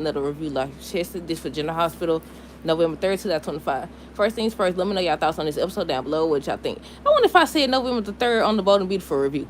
another review like Chester. This for General Hospital, November 3rd, 2025. First things first, let me know y'all thoughts on this episode down below, what y'all think. I wonder if I said November the 3rd on the Bold and Beautiful review.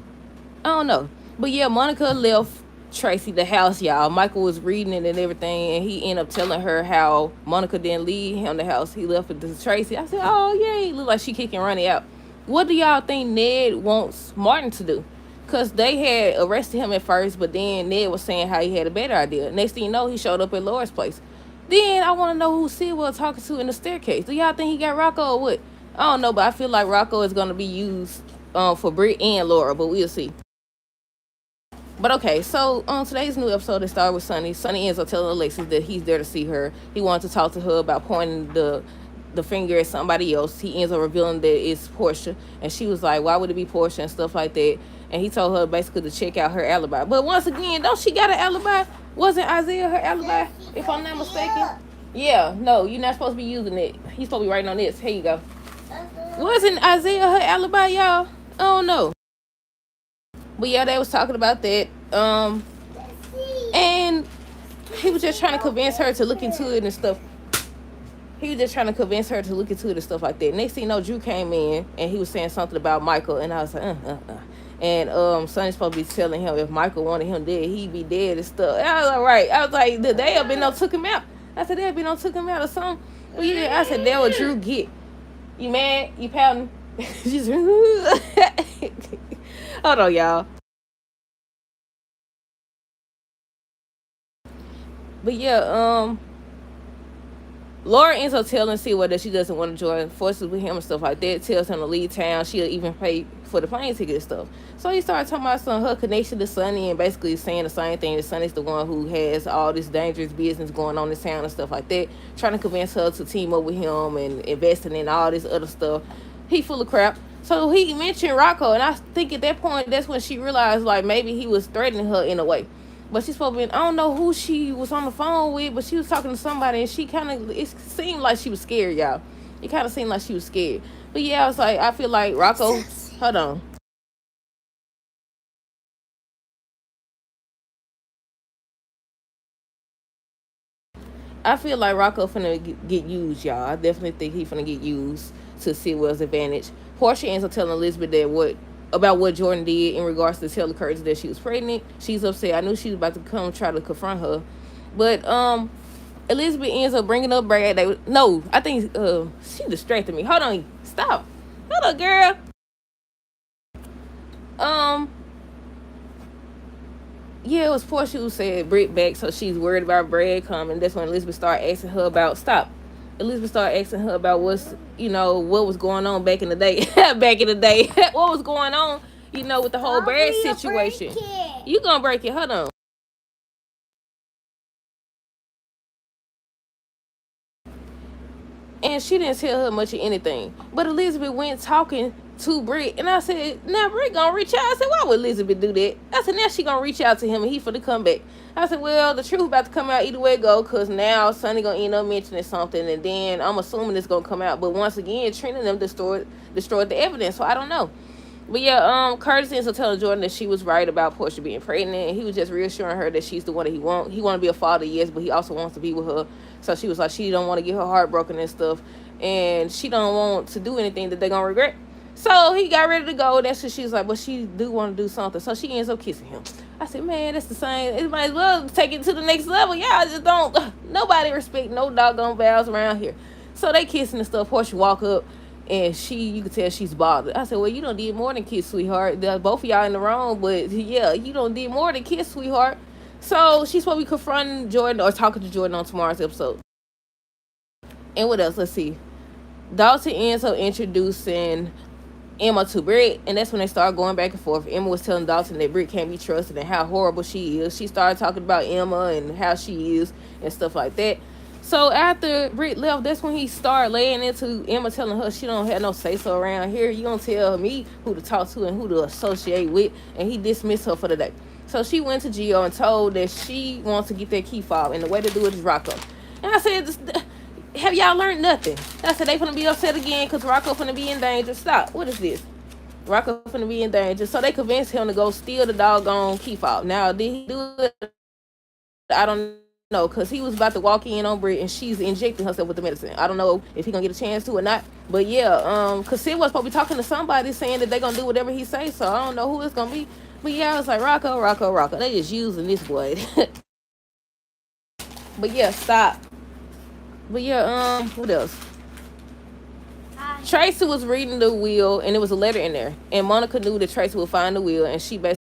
I don't know. But yeah, Monica left Tracy the house, y'all. Michael was reading it and everything, and he ended up telling her how Monica didn't leave him the house. He left it to Tracy. I said, oh, yeah, he looked like she kicking Ronnie out. What do y'all think Ned wants Martin to do? Because they had arrested him at first, but then Ned was saying how he had a better idea. Next thing you know, he showed up at Laura's place. Then I want to know who Sid was talking to in the staircase. Do y'all think he got Rocco or what? I don't know, but I feel like Rocco is going to be used for Britt and Laura, but we'll see. But okay, so on today's new episode, it started with Sonny. Sonny ends up telling Alexis that he's there to see her. He wanted to talk to her about pointing the finger at somebody else. He ends up revealing that it's Portia, and she was like, why would it be Portia and stuff like that? And he told her basically to check out her alibi. But once again, don't she got an alibi? Wasn't Isaiah her alibi, if I'm not mistaken? Yeah, no, you're not supposed to be using it. He's supposed to be writing on this. Here you go. Wasn't Isaiah her alibi, y'all? I don't know. But yeah, they was talking about that. And he was just trying to convince her to look into it and stuff. He was just trying to convince her to look into it and stuff like that. Next thing you know, Drew came in and he was saying something about Michael, and I was like, And Sonny's supposed to be telling him if Michael wanted him dead, he'd be dead and stuff. And I was like, right. I was like, they have been on took him out. I said, they have been on took him out or something. Well, yeah, I said, that what Drew get. You mad? You pouting? Just hold on, y'all. But yeah, Laura ends up telling Sewell that she doesn't want to join forces with him and stuff like that. Tells him to leave town. She'll even pay for the plane ticket and stuff. So he started talking about her connection to Sonny and basically saying the same thing. That Sonny's the one who has all this dangerous business going on in town and stuff like that. Trying to convince her to team up with him and investing in all this other stuff. He full of crap. So he mentioned Rocco, and I think at that point, that's when she realized like maybe he was threatening her in a way. But she's supposed to be, I don't know who she was on the phone with, but she was talking to somebody, and she kind of, it seemed like she was scared, y'all. It kind of seemed like she was scared. But yeah, I was like, I feel like Rocco, hold on. I feel like Rocco finna get used, y'all. I definitely think he finna get used to Sewell's advantage. Portia ends up telling Elizabeth that about what Jordan did in regards to tell the Curtis that she was pregnant. She's upset. I knew she was about to come try to confront her. But Elizabeth ends up bringing up Brad. I think she distracted me. Hold on. Stop. Hold on, girl. Yeah, it was Portia who said Britt back, so she's worried about Brad coming. That's when Elizabeth started asking her about Elizabeth started asking her about what was going on back in the day. What was going on, with the whole Brad situation. You gonna break it. Hold on. And she didn't tell her much of anything. But Elizabeth went talking to Britt, and I said, now Britt gonna reach out. I said, why would Elizabeth do that? I said, now she gonna reach out to him and he for the comeback. I said, well, the truth about to come out either way it go, because now Sonny gonna end up mentioning something, and then I'm assuming it's gonna come out. But once again, Trina and them destroyed the evidence, so I don't know. But yeah, Curtis ends up telling Jordan that she was right about Portia being pregnant, and he was just reassuring her that she's the one that he want. He want to be a father, yes, but he also wants to be with her. So she was like, she don't want to get her heart broken and stuff, and she don't want to do anything that they're gonna regret. So he got ready to go. That's what she was like, but she do want to do something. So she ends up kissing him. I said, man, that's the same. It might as well take it to the next level. Y'all just don't. Nobody respect no doggone vows around here. So they kissing and stuff. Portia walk up, and you can tell she's bothered. I said, well, you don't did more than kiss, sweetheart. Both of y'all in the wrong, but yeah, you don't did more than kiss, sweetheart. So she's supposed to be confronting Jordan or talking to Jordan on tomorrow's episode. And what else? Let's see. Dalton ends up introducing Emma to Britt, and that's when they started going back and forth. Emma was telling Dalton that Britt can't be trusted and how horrible she is. She started talking about Emma and how she is and stuff like that. So after Britt left, that's when he started laying into Emma, telling her she don't have no say-so around here. You don't tell me who to talk to and who to associate with, and he dismissed her for the day. So she went to Gio and told that she wants to get that key fob, and the way to do it is Rocco. And I said, have y'all learned nothing? I said, they finna be upset again because Rocco finna be in danger. Stop. What is this? Rocco finna be in danger. So they convinced him to go steal the doggone key fob. Now, did he do it? I don't No, because he was about to walk in on Britt and she's injecting herself with the medicine. I don't know if he gonna get a chance to or not. But yeah, because Sid was supposed to be talking to somebody saying that they gonna do whatever he say. So I don't know who it's gonna be. But yeah, I was like, Rocco. They just using this boy. But yeah, stop. But yeah, what else? Tracy was reading the will and there was a letter in there. And Monica knew that Tracy would find the will and she basically